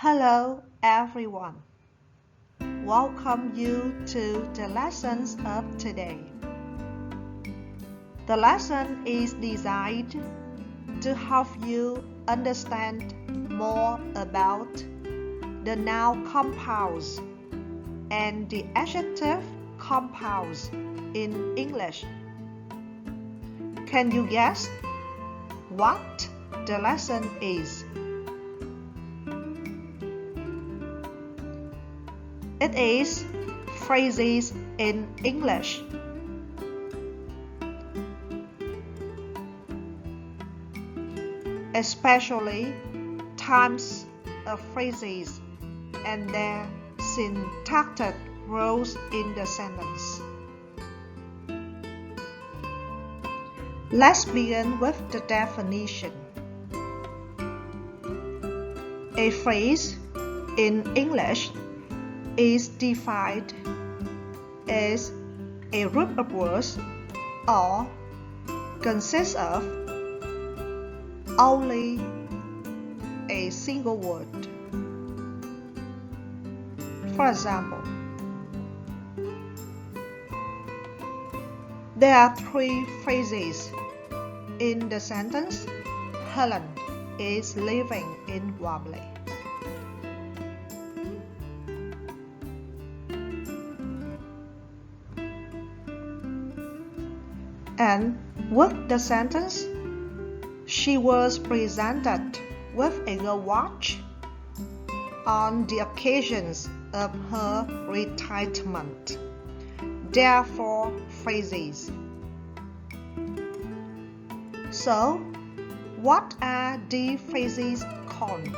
Hello everyone. Welcome you to the lessons of today. The lesson is designed to help you understand more about the noun compounds and the adjective compounds in English. Can you guess what the lesson is? It is phrases in English. Especially types of phrases and their syntactic roles in the sentence. Let's begin with the definition. A phrase in English is defined as a group of words or consists of only a single word. For example, there are three phrases in the sentence Helen is living in Wembley. And with the sentence, she was presented with a gold watch on the occasions of her retirement. Therefore, phrases. So, what are the phrases called?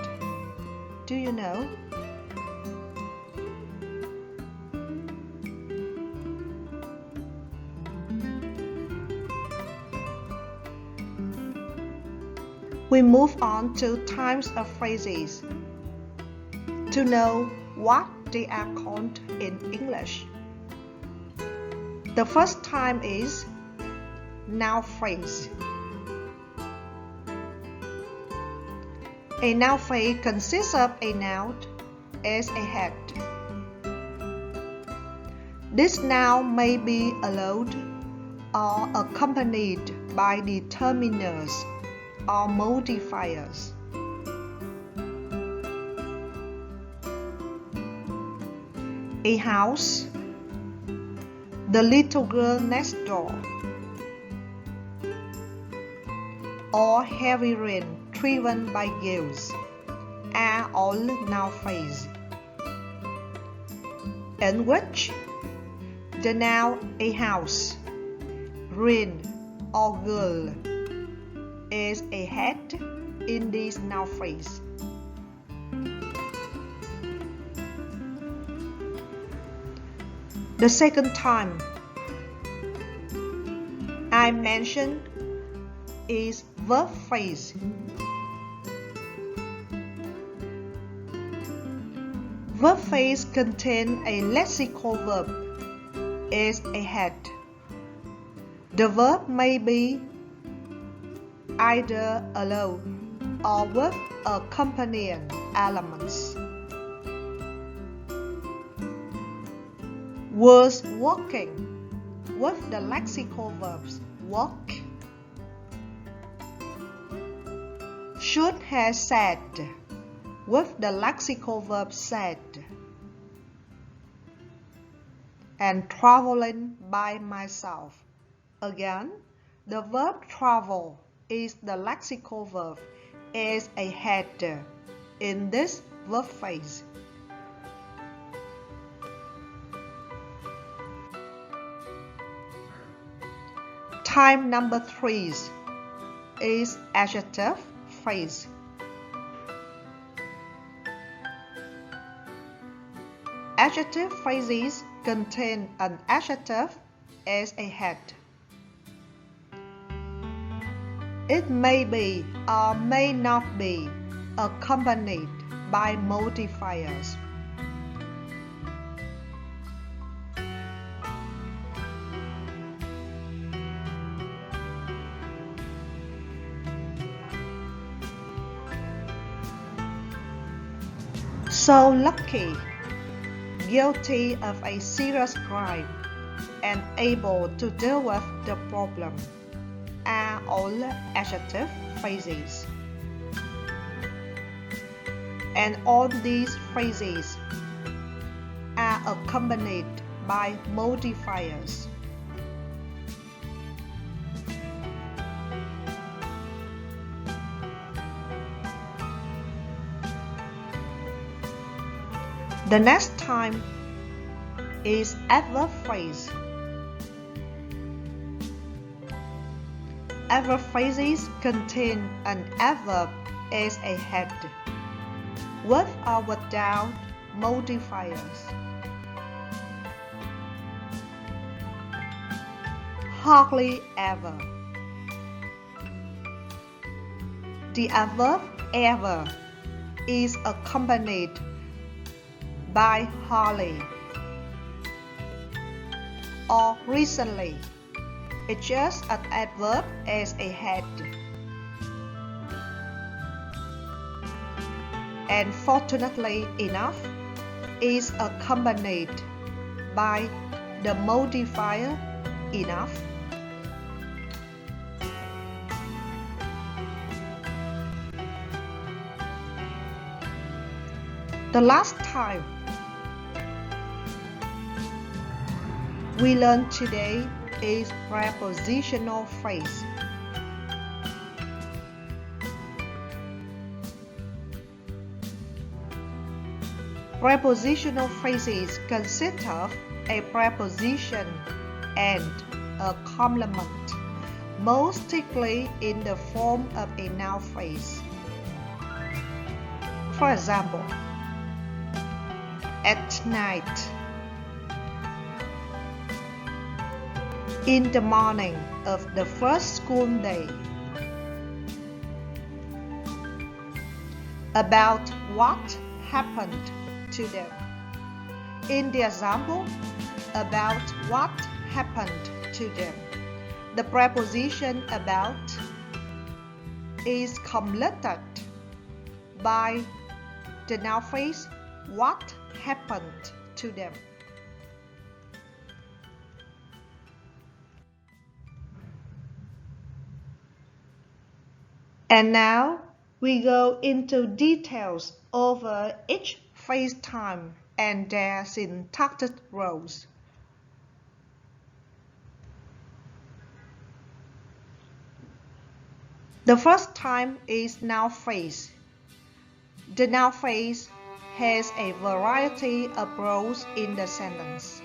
Do you know? We move on to types of phrases to know what they are called in English. The first type is noun phrase. A noun phrase consists of a noun as a head. This noun may be alone or accompanied by determiners or modifiers. A house, the little girl next door, or heavy rain driven by gales are all noun phrases, in which the noun a house, rain, or girl is a head in this noun phrase. The second time I mentioned is verb phrase. Verb phrase contain a lexical verb as a head. The verb may be either alone or with accompanying elements. Was walking with the lexical verbs walk. Should have said with the lexical verb said. And traveling by myself. Again, the verb travel is the lexical verb as a head in this verb phrase. Type number 3 is adjective phrase. Adjective phrases contain an adjective as a head. It may be or may not be accompanied by modifiers. So lucky, guilty of a serious crime, and able to deal with the problem are all adjective phrases. And all these phrases are accompanied by modifiers. The next time is adverb phrase. Adverb phrases contain an adverb as a head, with or without modifiers. Hardly ever. The adverb ever is accompanied by hardly or recently. It's just an adverb as a head. And fortunately enough, is accompanied by the modifier enough. The last time we learned today is prepositional phrase. Prepositional phrases consist of a preposition and a complement, most typically in the form of a noun phrase. For example, at night, in the morning of the first school day, about what happened to them. In the example, about what happened to them, the preposition about is completed by the noun phrase what happened to them. And now we go into details over each phrase time and their syntactic roles. The first time is noun phrase. The noun phrase has a variety of roles in the sentence.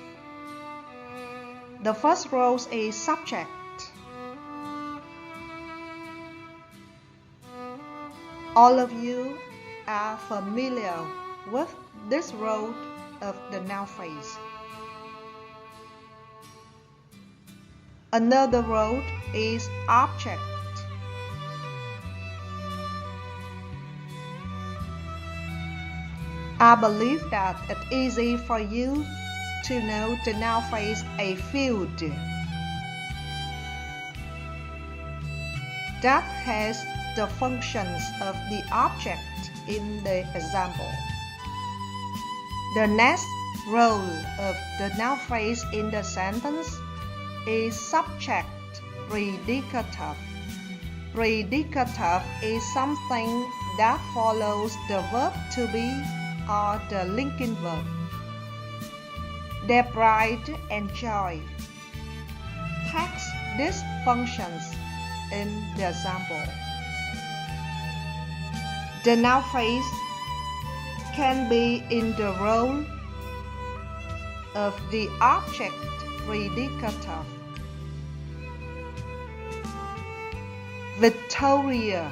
The first role is subject. All of you are familiar with this role of the noun phrase. Another role is object. I believe that it's easy for you to know the noun phrase a field that has the functions of the object in the example. The next role of the noun phrase in the sentence is subject predicative. Predicative is something that follows the verb to be or the linking verb. Their pride and joy takes these functions in the example. The noun phrase can be in the role of the object predicative. Victoria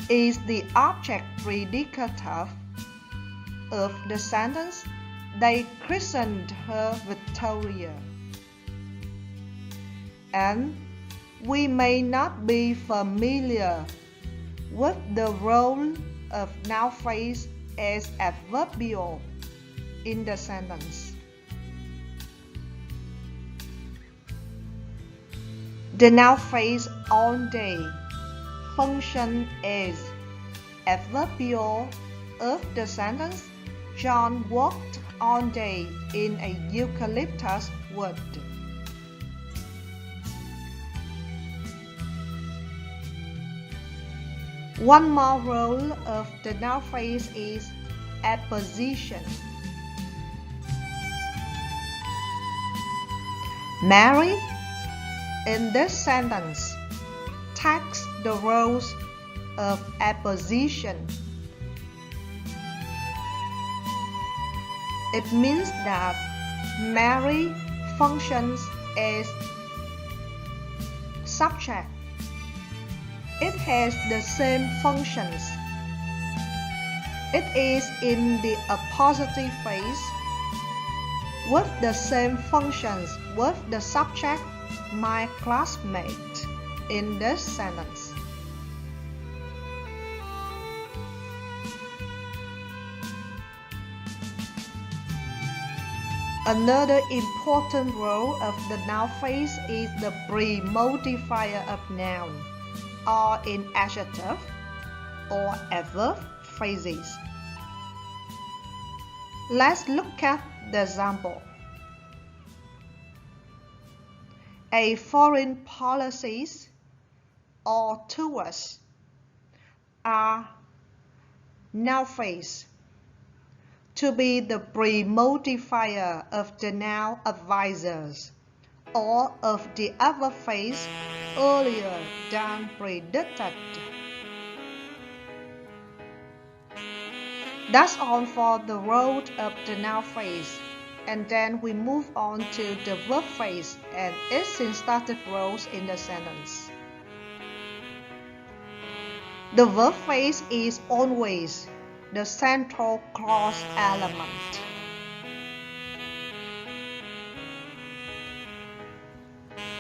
is the object predicative of the sentence. They christened her Victoria. And we may not be familiar with the role of noun phrase as adverbial in the sentence. The noun phrase all day function as adverbial of the sentence, John walked all day in a eucalyptus wood. One more role of the noun phrase is apposition. Mary, in this sentence, takes the roles of apposition. It means that Mary functions as subject. It has the same functions. It is in the appositive phase with the same functions with the subject, my classmate, in this sentence. Another important role of the noun phrase is the pre-modifier of noun, or in adjective or adverb phrases. Let's look at the example. A foreign policies or tours are noun phrase to be the pre-modifier of the noun advisors or of the adverb phrase earlier than predicted. That's all for the role of the noun phrase, and then we move on to the verb phrase and its syntactic roles in the sentence. The verb phrase is always the central clause element.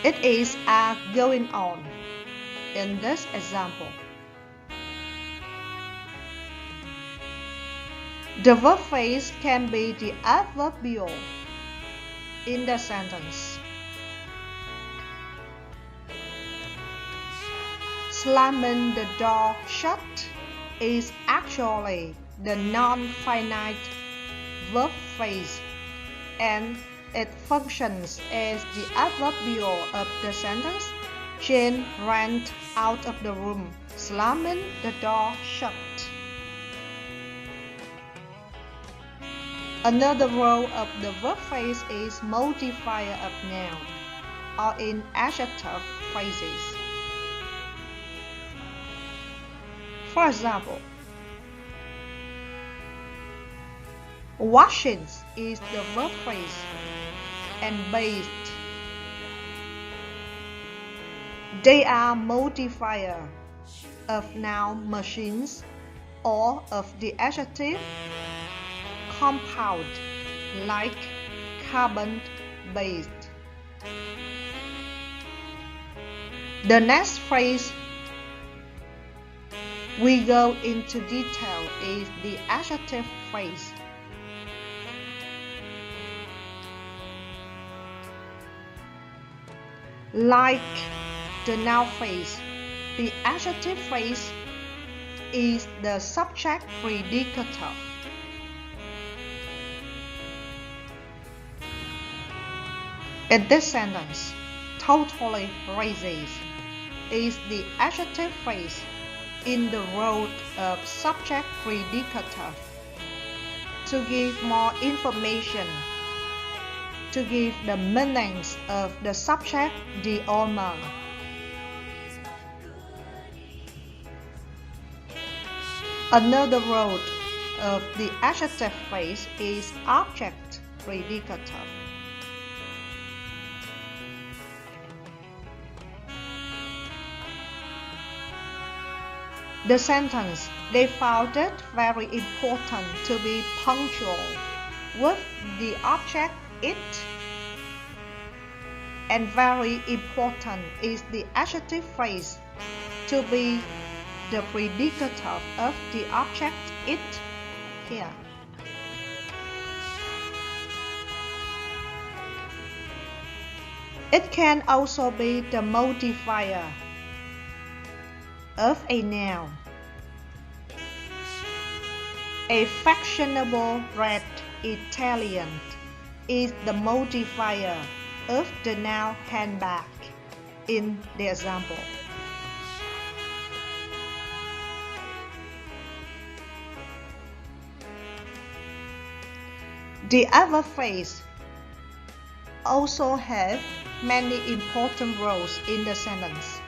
It is a going on in this example. The verb phrase can be the adverbial in the sentence. Slamming the door shut is actually the non-finite verb phrase, and it functions as the adverbial of the sentence. Jane ran out of the room, slamming the door shut. Another role of the verb phrase is modifier of noun, or in adjective phrases. For example, washing is the verb phrase and bathed. They are modifier of noun machines or of the adjective compound like carbon-based. The next phrase we go into detail is the adjective phrase. Like the noun phrase, the adjective phrase is the subject predicative. In this sentence, totally raises is the adjective phrase in the role of subject predicative. To give more information, to give the meanings of the subject the owner. Another role of the adjective phrase is object predicative. The sentence, they found it very important to be punctual with the object it, and very important is the adjective phrase to be the predicative of the object it here. It can also be the modifier of a noun. A fashionable red Italian is the modifier of the noun handbag in the example. The other phrase also have many important roles in the sentence.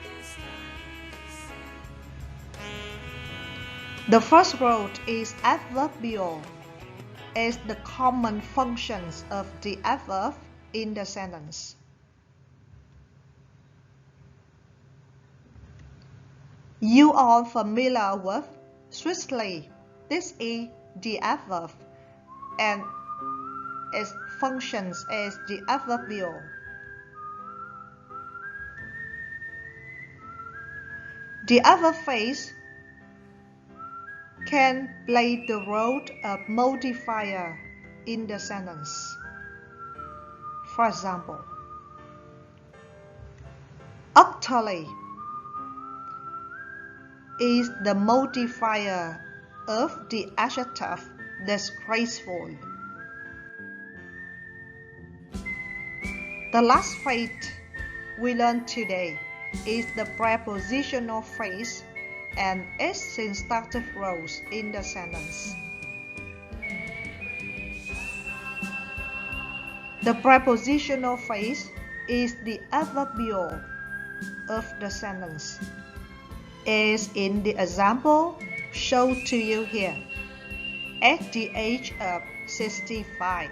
The first role is adverbial, as the common functions of the adverb in the sentence. You are familiar with swiftly. This is the adverb, and it functions as the adverbial. The other phrase can play the role of modifier in the sentence. For example, utterly is the modifier of the adjective disgraceful. The last phrase we learned today is the prepositional phrase and its syntactic roles in the sentence. The prepositional phrase is the adverbial of the sentence, as in the example shown to you here. At the age of 65.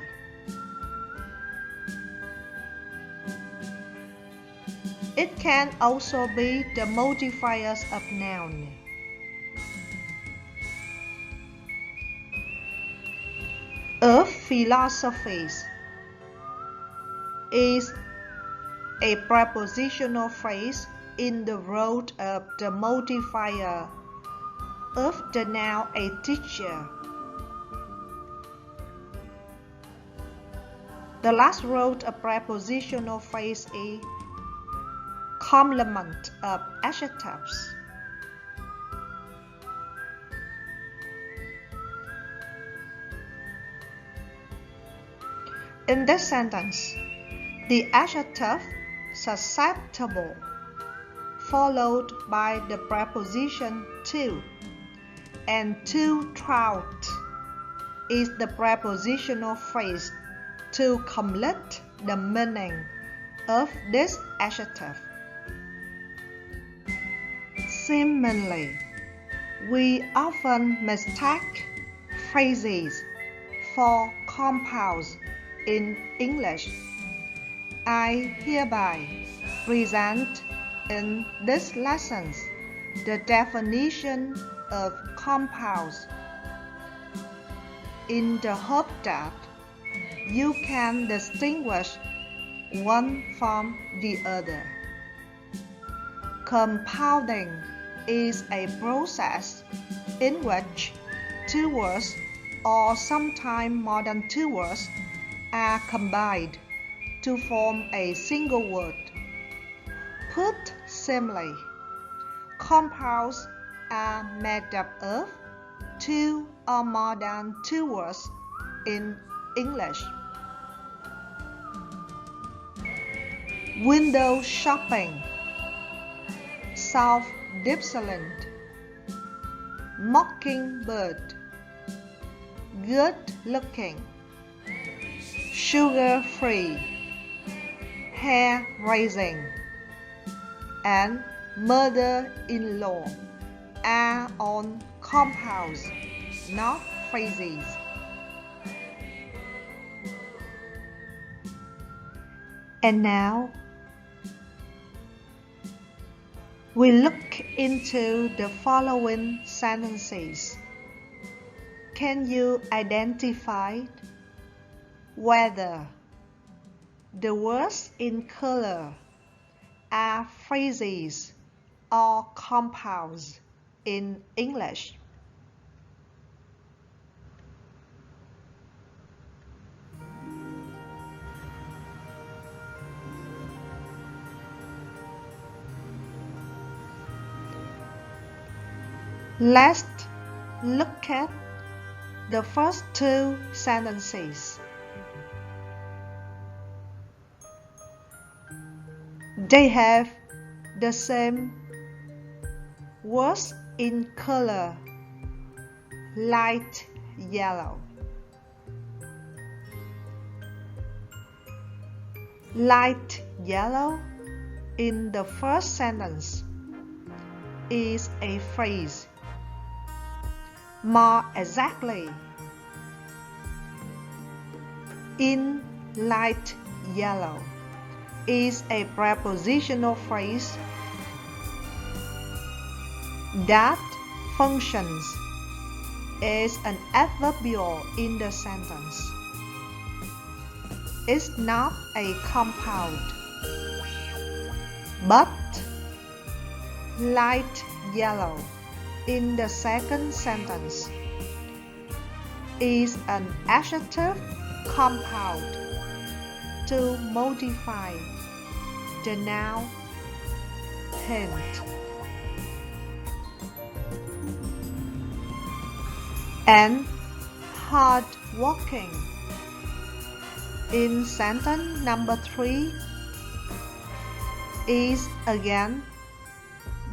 It can also be the modifiers of noun. Of philosophies is a prepositional phrase in the role of the modifier of the noun a teacher. The last role of prepositional phrase is complement of adjectives. In this sentence, the adjective susceptible followed by the preposition to, and to throughout is the prepositional phrase to complete the meaning of this adjective. Similarly, we often mistake phrases for compounds in English. I hereby present in this lesson the definition of compounds in the hope that you can distinguish one from the other. Compounding is a process in which two words, or sometimes more than two words, are combined to form a single word. Put simply, compounds are made up of two or more than two words in English. Window shopping, self-disciplined, mockingbird, good-looking, sugar-free, hair-raising, and mother-in-law are all compounds, not phrases. And now, we look into the following sentences. Can you identify whether the words in color are phrases or compounds in English? Let's look at the first two sentences. They have the same words in color, light yellow. Light yellow in the first sentence is a phrase. More exactly, in light yellow is a prepositional phrase that functions as an adverbial in the sentence. It's not a compound, but light yellow in the second sentence is an adjective compound to modify the noun paint. And hard-working in sentence number 3 is again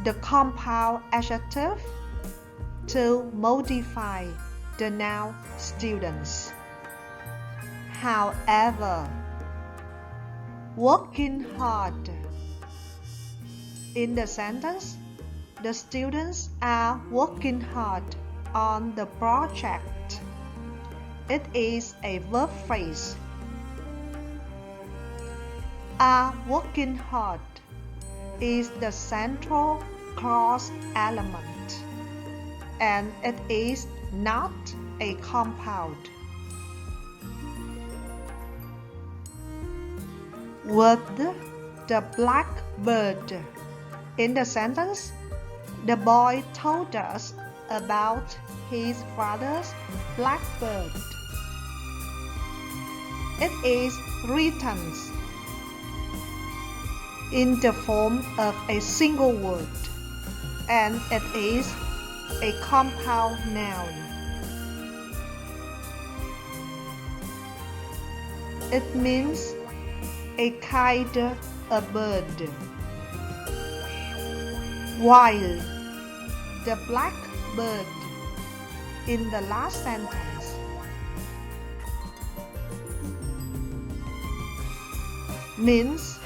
the compound adjective to modify the noun students. However, working hard in the sentence, the students are working hard on the project. It is a verb phrase. Are working hard is the central clause element, and it is not a compound. With the blackbird in the sentence, the boy told us about his father's blackbird. It is written in the form of a single word, and it is a compound noun. It means a kind of bird, while the blackbird in the last sentence means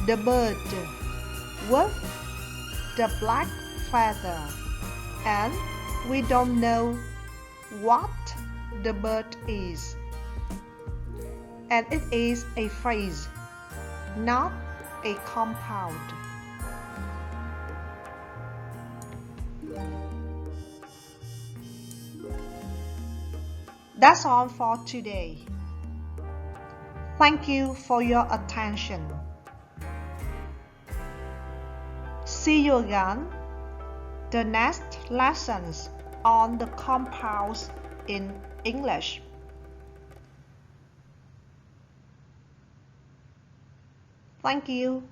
the bird with the black feather, and we don't know what the bird is. And it is a phrase, not a compound. That's all for today. Thank you for your attention. See you again the next lessons on the compounds in English. Thank you.